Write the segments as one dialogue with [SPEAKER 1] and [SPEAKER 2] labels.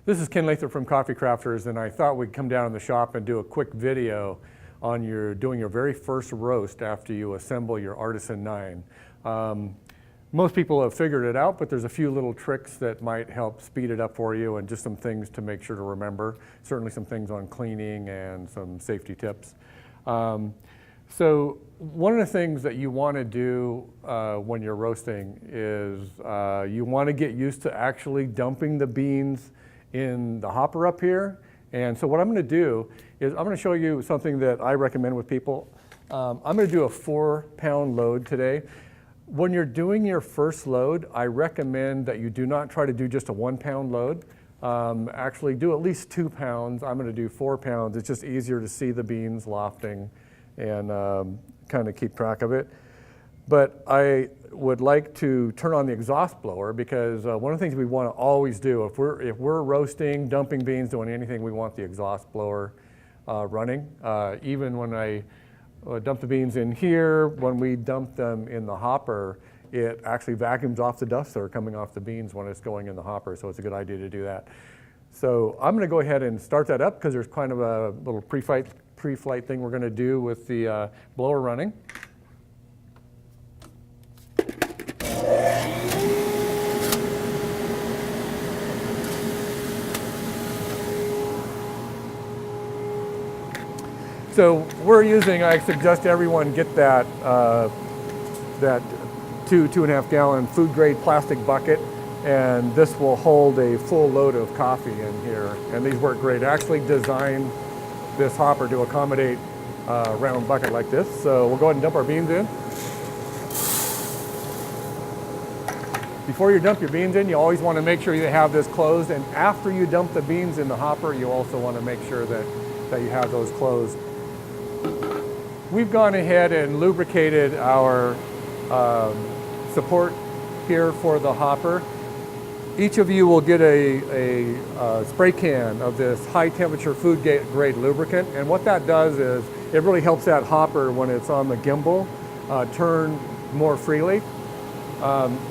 [SPEAKER 1] This is Ken Lathrop from Coffee Crafters, and I thought we'd come down in the shop and do a quick video on doing your very first roast after you assemble your Artisan 9. Most people have figured it out, but there's a few little tricks that might help speed it up for you, and just some things to make sure to remember. Certainly some things on cleaning and some safety tips. So one of the things that you want to do when you're roasting is you want to get used to actually dumping the beans in the hopper up here. And so what I'm going to do is I'm going to show you something that I recommend with people. I'm going to do a 4-pound load today. When you're doing your first load, I recommend that you do not try to do just a 1-pound load. Actually do at least 2 pounds. I'm going to do 4 pounds. It's just easier to see the beans lofting and kind of keep track of it. But I would like to turn on the exhaust blower, because one of the things we want to always do, if we're roasting, dumping beans, doing anything, we want the exhaust blower running. Even when I dump the beans in here, when we dump them in the hopper, it actually vacuums off the dust that are coming off the beans when it's going in the hopper, so it's a good idea to do that. So I'm going to go ahead and start that up, because there's kind of a little pre-flight thing we're going to do with the blower running. So we're using, I suggest everyone get that, that 2.5 gallon food grade plastic bucket, and this will hold a full load of coffee in here. And these work great. I actually designed this hopper to accommodate a round bucket like this. So we'll go ahead and dump our beans in. Before you dump your beans in, you always want to make sure you have this closed. And after you dump the beans in the hopper, you also want to make sure that you have those closed. We've gone ahead and lubricated our support here for the hopper. Each of you will get a spray can of this high temperature food grade lubricant, and what that does is it really helps that hopper, when it's on the gimbal, turn more freely.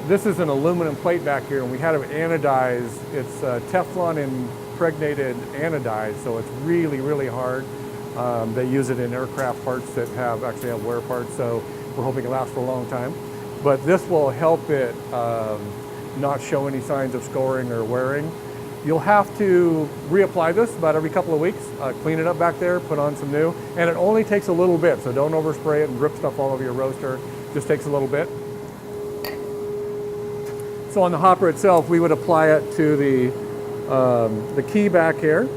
[SPEAKER 1] This is an aluminum plate back here, and we had it anodized. It's Teflon impregnated anodized, so it's really, really hard. They use it in aircraft parts that actually have wear parts, so we're hoping it lasts for a long time. But this will help it not show any signs of scoring or wearing. You'll have to reapply this about every couple of weeks, clean it up back there, put on some new, and it only takes a little bit, so don't overspray it and rip stuff all over your roaster. Just takes a little bit. So on the hopper itself, we would apply it to the key back here.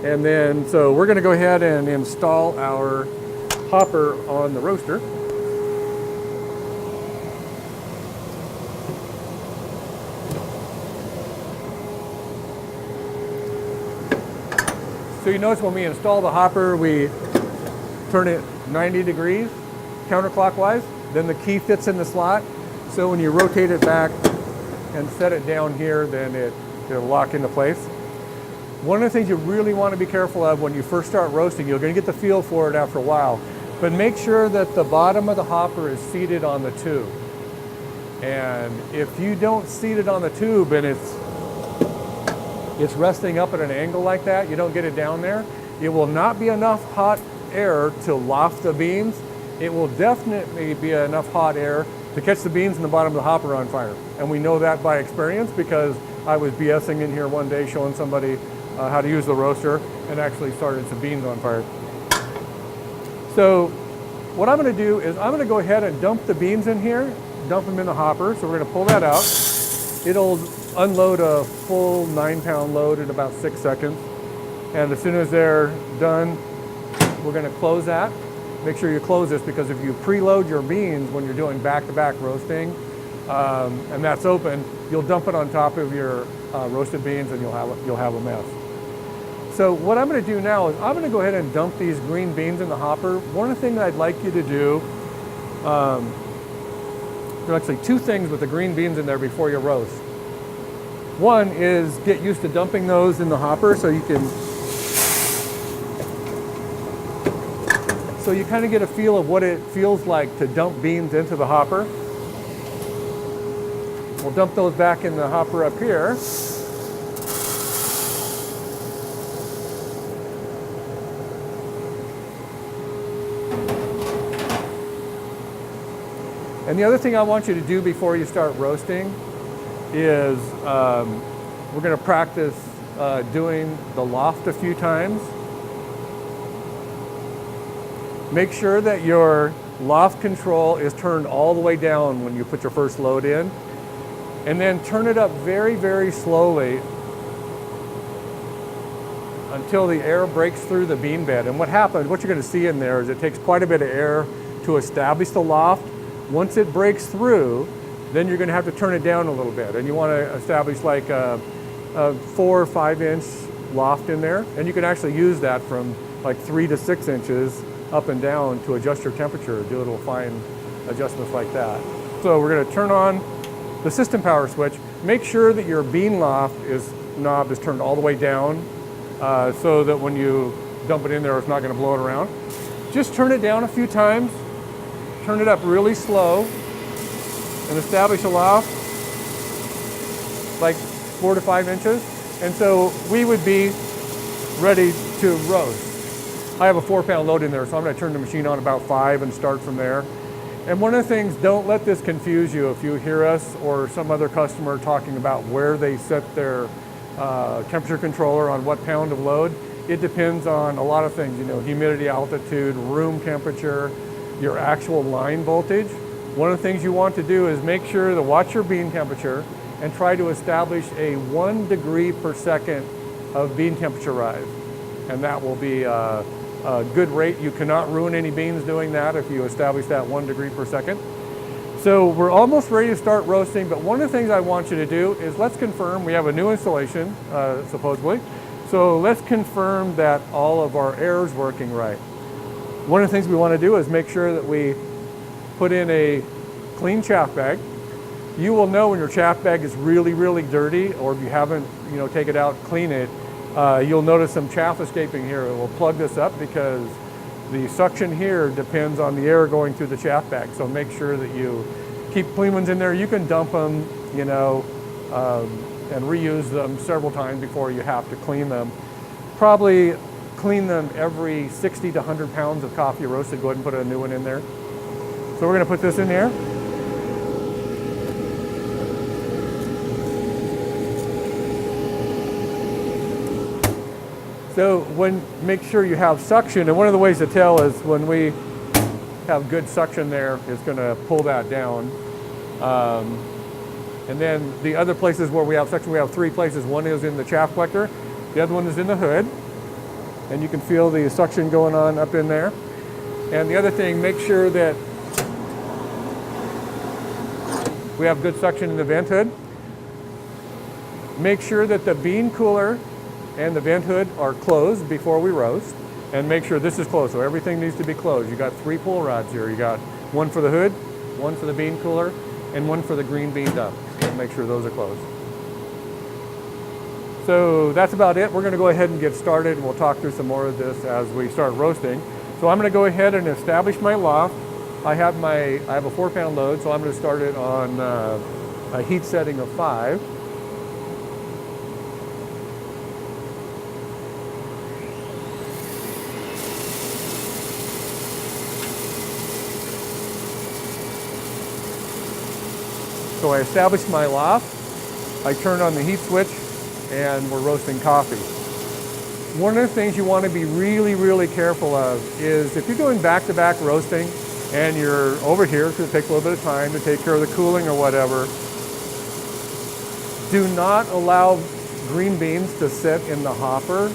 [SPEAKER 1] And then, so we're going to go ahead and install our hopper on the roaster. So you notice when we install the hopper, we turn it 90 degrees counterclockwise. Then the key fits in the slot. So when you rotate it back and set it down here, then it'll lock into place. One of the things you really want to be careful of when you first start roasting, you're going to get the feel for it after a while, but make sure that the bottom of the hopper is seated on the tube. And if you don't seat it on the tube and it's resting up at an angle like that, you don't get it down there, it will not be enough hot air to loft the beans. It will definitely be enough hot air to catch the beans in the bottom of the hopper on fire. And we know that by experience, because I was BSing in here one day showing somebody how to use the roaster, and actually started some beans on fire. So what I'm going to do is I'm going to go ahead and dump the beans in here, dump them in the hopper. So we're going to pull that out. It'll unload a full 9-pound load in about 6 seconds. And as soon as they're done, we're going to close that. Make sure you close this, because if you preload your beans when you're doing back-to-back roasting, and that's open, you'll dump it on top of your roasted beans, and you'll have a mess. So what I'm going to do now is I'm going to go ahead and dump these green beans in the hopper. One of the things I'd like you to do, there are actually 2 things with the green beans in there before you roast. One is get used to dumping those in the hopper, so you kind of get a feel of what it feels like to dump beans into the hopper. We'll dump those back in the hopper up here. And the other thing I want you to do before you start roasting is we're going to practice doing the loft a few times. Make sure that your loft control is turned all the way down when you put your first load in, and then turn it up very, very slowly until the air breaks through the bean bed. And what happens, what you're going to see in there is it takes quite a bit of air to establish the loft. Once it breaks through, then you're going to have to turn it down a little bit, and you want to establish like a 4 or 5 inch loft in there, and you can actually use that from like 3 to 6 inches up and down to adjust your temperature, do little fine adjustments like that. So we're going to turn on the system power switch. Make sure that your bean loft knob is turned all the way down so that when you dump it in there, it's not going to blow it around. Just turn it down a few times, turn it up really slow, and establish a loft like 4 to 5 inches. And so we would be ready to roast. I have a 4-pound load in there, so I'm going to turn the machine on about 5 and start from there. And one of the things, don't let this confuse you if you hear us or some other customer talking about where they set their temperature controller on what pound of load. It depends on a lot of things, you know, humidity, altitude, room temperature, your actual line voltage. One of the things you want to do is make sure to watch your bean temperature and try to establish a 1 degree per second of bean temperature rise. And that will be a good rate. You cannot ruin any beans doing that if you establish that 1 degree per second. So we're almost ready to start roasting, but one of the things I want you to do is let's confirm, we have a new installation, supposedly. So let's confirm that all of our air is working right. One of the things we want to do is make sure that we put in a clean chaff bag. You will know when your chaff bag is really, really dirty, or if you haven't, take it out, clean it. You'll notice some chaff escaping here. We'll plug this up because the suction here depends on the air going through the chaff bag. So make sure that you keep clean ones in there. You can dump them, and reuse them several times before you have to clean them. Probably clean them every 60 to 100 pounds of coffee roasted. Go ahead and put a new one in there. So we're going to put this in here. So make sure you have suction, and one of the ways to tell is when we have good suction there, it's going to pull that down. And then the other places where we have suction, we have 3 places. One is in the chaff collector, the other one is in the hood, and you can feel the suction going on up in there. And the other thing, make sure that we have good suction in the vent hood. Make sure that the bean cooler and the vent hood are closed before we roast, and make sure this is closed. So everything needs to be closed. You got 3 pull rods here. You got one for the hood, one for the bean cooler, and one for the green bean dump. So make sure those are closed. So that's about it. We're going to go ahead and get started, and we'll talk through some more of this as we start roasting. So I'm going to go ahead and establish my loft. I have a 4-pound load, so I'm going to start it on a heat setting of 5. So I established my loft, I turned on the heat switch, and we're roasting coffee. One of the things you want to be really, really careful of is if you're doing back-to-back roasting and you're over here, because it takes a little bit of time to take care of the cooling or whatever, do not allow green beans to sit in the hopper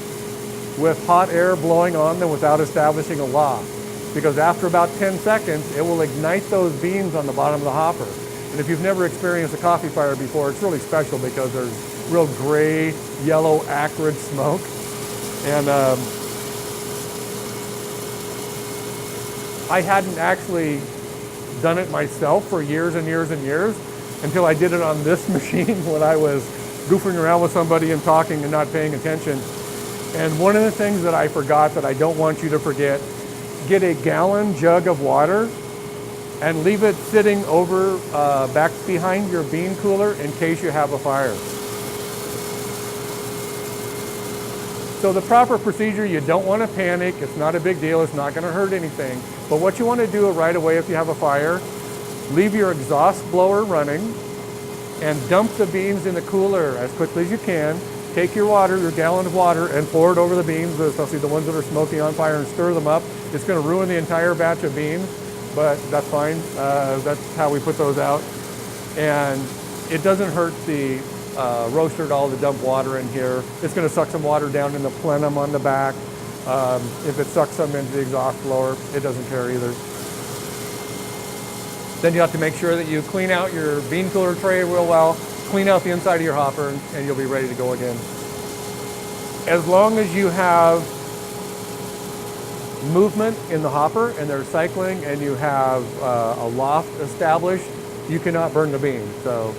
[SPEAKER 1] with hot air blowing on them without establishing a loft. Because after about 10 seconds, it will ignite those beans on the bottom of the hopper. And if you've never experienced a coffee fire before, it's really special because there's real gray, yellow, acrid smoke. And I hadn't actually done it myself for years and years and years until I did it on this machine when I was goofing around with somebody and talking and not paying attention. And one of the things that I forgot that I don't want you to forget, get a gallon jug of water and leave it sitting over back behind your bean cooler in case you have a fire. So the proper procedure, you don't want to panic. It's not a big deal. It's not going to hurt anything. But what you want to do right away if you have a fire, leave your exhaust blower running, and dump the beans in the cooler as quickly as you can. Take your water, your gallon of water, and pour it over the beans, especially the ones that are smoking on fire, and stir them up. It's going to ruin the entire batch of beans, but that's fine. That's how we put those out. And it doesn't hurt the roaster at all to dump water in here. It's going to suck some water down in the plenum on the back. If it sucks some into the exhaust blower, it doesn't care either. Then you have to make sure that you clean out your bean cooler tray real well, clean out the inside of your hopper, and you'll be ready to go again. As long as you have movement in the hopper and they're cycling and you have a loft established, you cannot burn the beans. So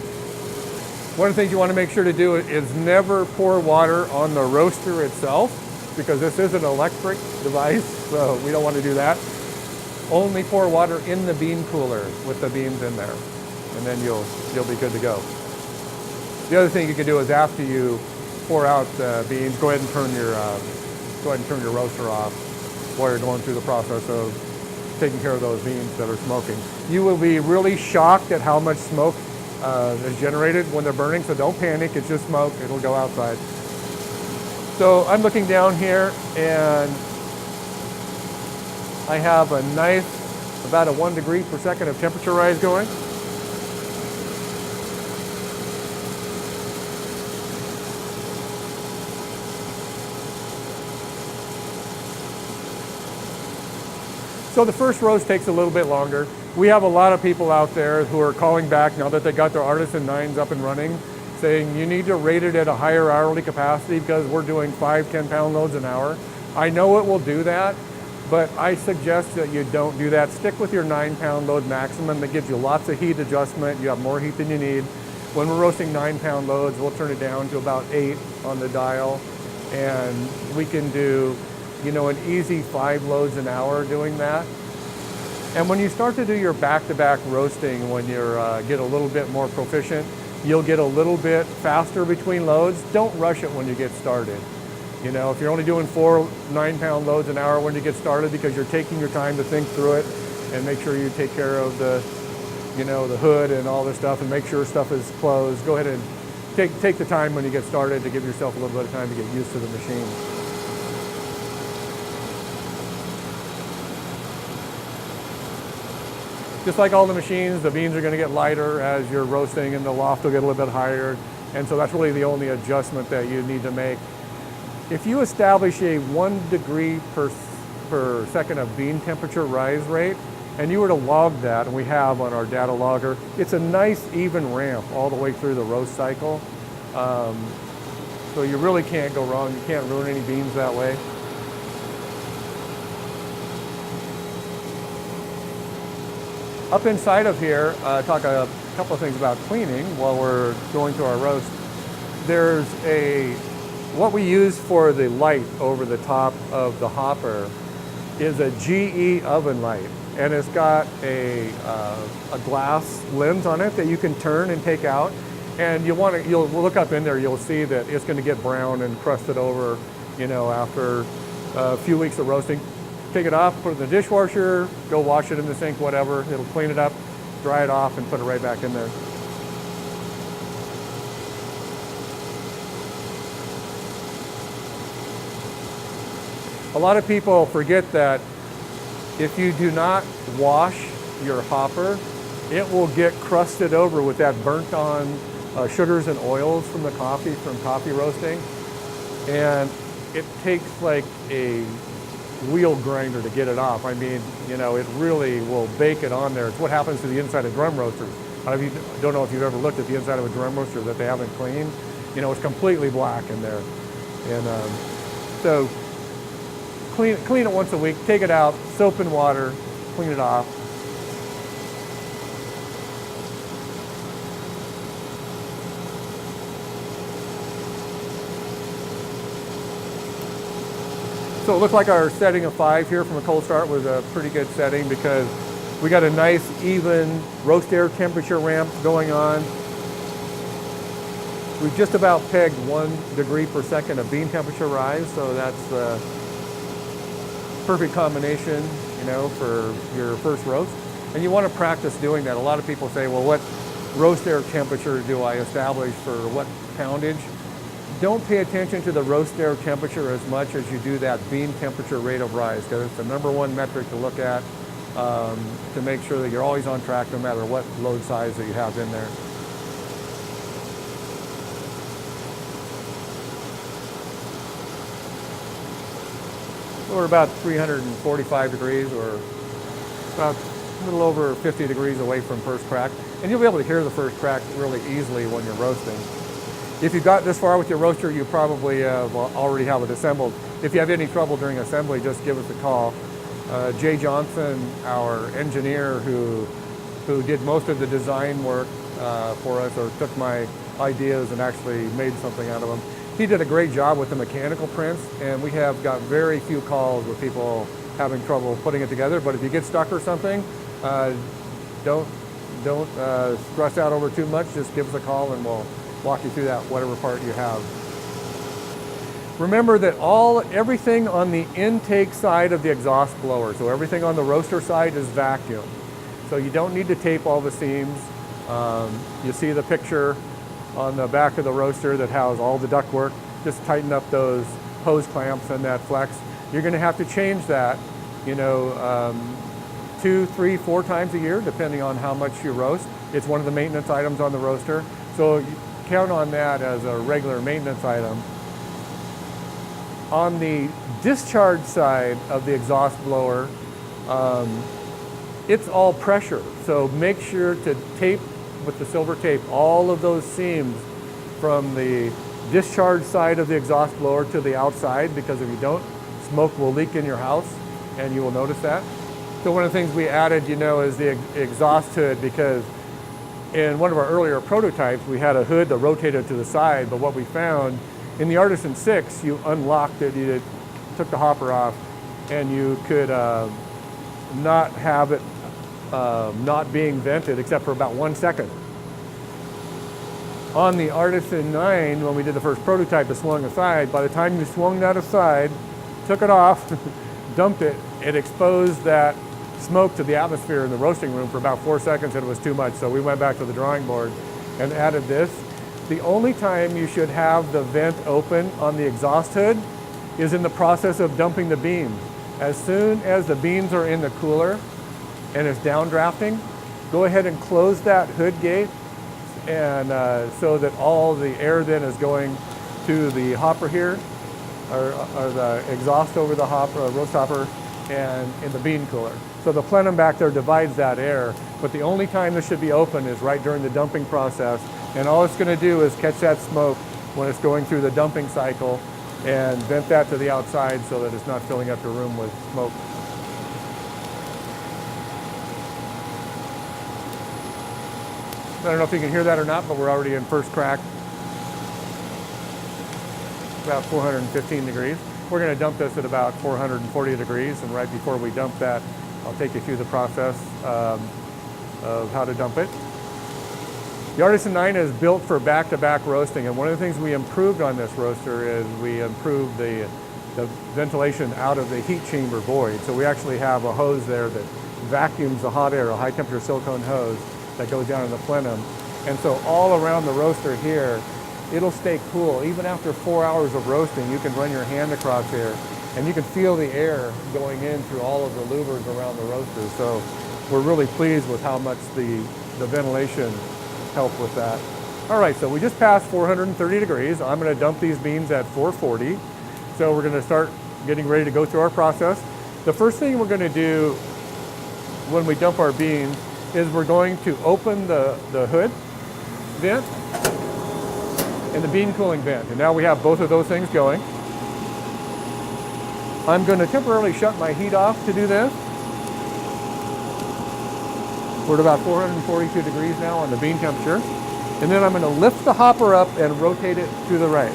[SPEAKER 1] one of the things you want to make sure to do is never pour water on the roaster itself, because this is an electric device, so we don't want to do that. Only pour water in the bean cooler with the beans in there, and then you'll be good to go. The other thing you can do is, after you pour out the beans, go ahead and turn your roaster off while you're going through the process of taking care of those beans that are smoking. You will be really shocked at how much smoke is generated when they're burning, so don't panic. It's just smoke. It'll go outside. So I'm looking down here, and I have a nice, about a 1 degree per second of temperature rise going. So the first roast takes a little bit longer. We have a lot of people out there who are calling back now that they got their Artisan 9s up and running, saying you need to rate it at a higher hourly capacity because we're doing 5-10 pound loads an hour. I know it will do that, but I suggest that you don't do that. Stick with your 9-pound load maximum. That gives you lots of heat adjustment. You have more heat than you need. When we're roasting 9-pound loads, we'll turn it down to about 8 on the dial, and we can do, you know, an easy 5 loads an hour doing that. And when you start to do your back-to-back roasting, when you're get a little bit more proficient, you'll get a little bit faster between loads. Don't rush it when you get started. You know, if you're only doing 4 9-pound loads an hour when you get started, because you're taking your time to think through it and make sure you take care of the, you know, the hood and all this stuff, and make sure stuff is closed. Go ahead and take the time when you get started to give yourself a little bit of time to get used to the machine. Just like all the machines, the beans are going to get lighter as you're roasting, and the loft will get a little bit higher. And so that's really the only adjustment that you need to make. If you establish a 1 degree per second of bean temperature rise rate, and you were to log that, and we have on our data logger, it's a nice even ramp all the way through the roast cycle. So you really can't go wrong. You can't ruin any beans that way. Up inside of here, talk a couple of things about cleaning while we're going through our roast. There's what we use for the light over the top of the hopper is a GE oven light, and it's got a glass lens on it that you can turn and take out. And you'll look up in there, you'll see that it's going to get brown and crusted over, you know, after a few weeks of roasting. Take it off, put it in the dishwasher, go wash it in the sink, whatever. It'll clean it up, dry it off, and put it right back in there. A lot of people forget that if you do not wash your hopper, it will get crusted over with that burnt on sugars and oils from the coffee, from coffee roasting. And it takes like a wheel grinder to get it off. I mean, you know, it really will bake it on there. It's what happens to the inside of drum roasters. I don't know if you've ever looked at the inside of a drum roaster that they haven't cleaned. You know, it's completely black in there. And so clean it once a week, take it out, soap and water, clean it off. So it looked like our setting of 5 here from a cold start was a pretty good setting, because we got a nice even roast air temperature ramp going on. We've just about pegged 1 degree per second of bean temperature rise, so that's a perfect combination, you know, for your first roast. And you want to practice doing that. A lot of people say, well, what roast air temperature do I establish for what poundage? Don't pay attention to the roast air temperature as much as you do that bean temperature rate of rise, because it's the #1 metric to look at to make sure that you're always on track no matter what load size that you have in there. So we're about 345 degrees, or about a little over 50 degrees away from first crack. And you'll be able to hear the first crack really easily when you're roasting. If you got this far with your roaster, you probably already have it assembled. If you have any trouble during assembly, just give us a call. Jay Johnson, our engineer who did most of the design work for us, or took my ideas and actually made something out of them. He did a great job with the mechanical prints, and we have got very few calls with people having trouble putting it together. But if you get stuck or something, don't stress out over too much. Just give us a call and we'll walk you through that, whatever part you have. Remember that everything on the intake side of the exhaust blower, so everything on the roaster side is vacuum. So you don't need to tape all the seams. You see the picture on the back of the roaster that has all the ductwork. Just tighten up those hose clamps and that flex. You're going to have to change that, 2, 3, 4 times a year, depending on how much you roast. It's one of the maintenance items on the roaster. So you count on that as a regular maintenance item. On the discharge side of the exhaust blower, it's all pressure. So make sure to tape with the silver tape all of those seams from the discharge side of the exhaust blower to the outside, because if you don't, smoke will leak in your house and you will notice that. So one of the things we added, is the exhaust hood, because in one of our earlier prototypes, we had a hood that rotated to the side, but what we found in the Artisan 6, you unlocked it, you took the hopper off, and you could not have it not being vented except for about 1 second. On the Artisan 9, when we did the first prototype, it swung aside. By the time you swung that aside, took it off, dumped it, it exposed that smoke to the atmosphere in the roasting room for about 4 seconds, and it was too much. So we went back to the drawing board and added this. The only time you should have the vent open on the exhaust hood is in the process of dumping the beans. As soon as the beans are in the cooler and it's downdrafting, go ahead and close that hood gate, and so that all the air then is going to the hopper here, or the exhaust over the roast hopper, and in the bean cooler. So the plenum back there divides that air, but the only time this should be open is right during the dumping process, and all it's going to do is catch that smoke when it's going through the dumping cycle and vent that to the outside so that it's not filling up your room with smoke. I don't know if you can hear that or not, but we're already in first crack, about 415 degrees. We're going to dump this at about 440 degrees, and right before we dump that, I'll take you through the process of how to dump it. The Artisan 9 is built for back-to-back roasting, and one of the things we improved on this roaster is we improved the ventilation out of the heat chamber void. So we actually have a hose there that vacuums the hot air, a high-temperature silicone hose that goes down in the plenum. And so all around the roaster here, it'll stay cool. Even after 4 hours of roasting, you can run your hand across here and you can feel the air going in through all of the louvers around the roaster. So we're really pleased with how much the ventilation helped with that. All right, so we just passed 430 degrees. I'm gonna dump these beans at 440. So we're gonna start getting ready to go through our process. The first thing we're gonna do when we dump our beans is we're going to open the hood vent and the bean cooling vent. And now we have both of those things going. I'm going to temporarily shut my heat off to do this. We're at about 442 degrees now on the bean temperature. And then I'm going to lift the hopper up and rotate it to the right.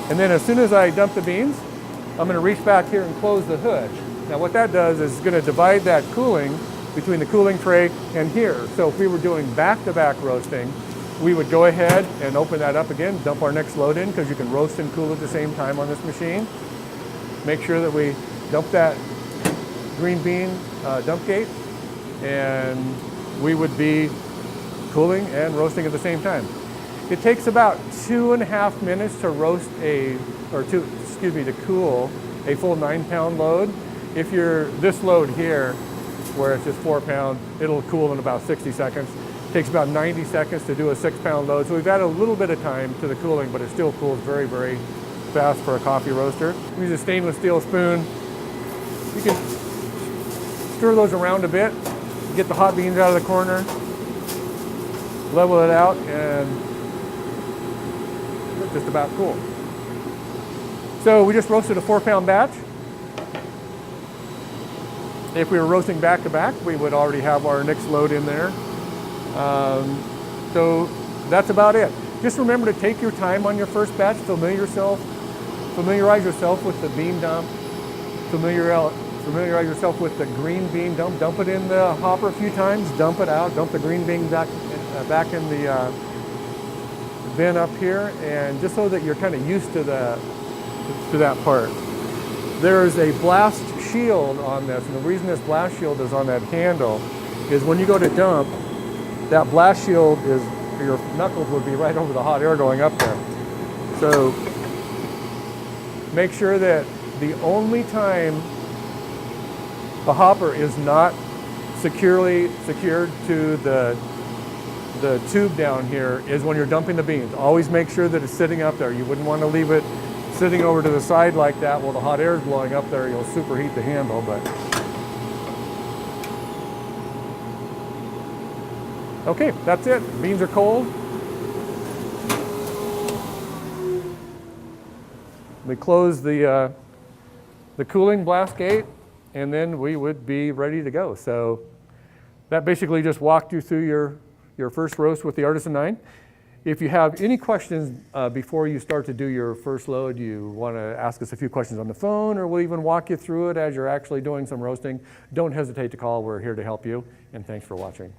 [SPEAKER 1] And then as soon as I dump the beans, I'm going to reach back here and close the hood. Now what that does is it's going to divide that cooling between the cooling tray and here. So if we were doing back-to-back roasting, we would go ahead and open that up again, dump our next load in, because you can roast and cool at the same time on this machine. make sure that we dump that green bean dump gate, and we would be cooling and roasting at the same time. It takes about 2.5 minutes to to cool a full 9-pound load. If you're this load here, where it's just 4 pound, it'll cool in about 60 seconds. It takes about 90 seconds to do a 6-pound load. So we've added a little bit of time to the cooling, but it still cools very, very fast for a coffee roaster. Use a stainless steel spoon. You can stir those around a bit, get the hot beans out of the corner, level it out, and it's just about cool. So we just roasted a 4-pound batch. If we were roasting back to back, we would already have our next load in there. So that's about it. Just remember to take your time on your first batch, familiarize yourself with the bean dump, familiarize yourself with the green bean dump it in the hopper a few times, dump it out, dump the green bean back in the bin up here, and just so that you're kind of used to that part. There's a blast shield on this, and the reason this blast shield is on that handle is when you go to dump, that blast shield is, your knuckles would be right over the hot air going up there. So make sure that the only time the hopper is not securely secured to the tube down here is when you're dumping the beans. Always make sure that it's sitting up there. You wouldn't want to leave it sitting over to the side like that while the hot air is blowing up there. You'll superheat the handle. But okay, that's it. Beans are cold. We close the cooling blast gate, and then we would be ready to go. So that basically just walked you through your first roast with the Artisan 9. If you have any questions before you start to do your first load, you want to ask us a few questions on the phone, or we'll even walk you through it as you're actually doing some roasting, don't hesitate to call. We're here to help you, and thanks for watching.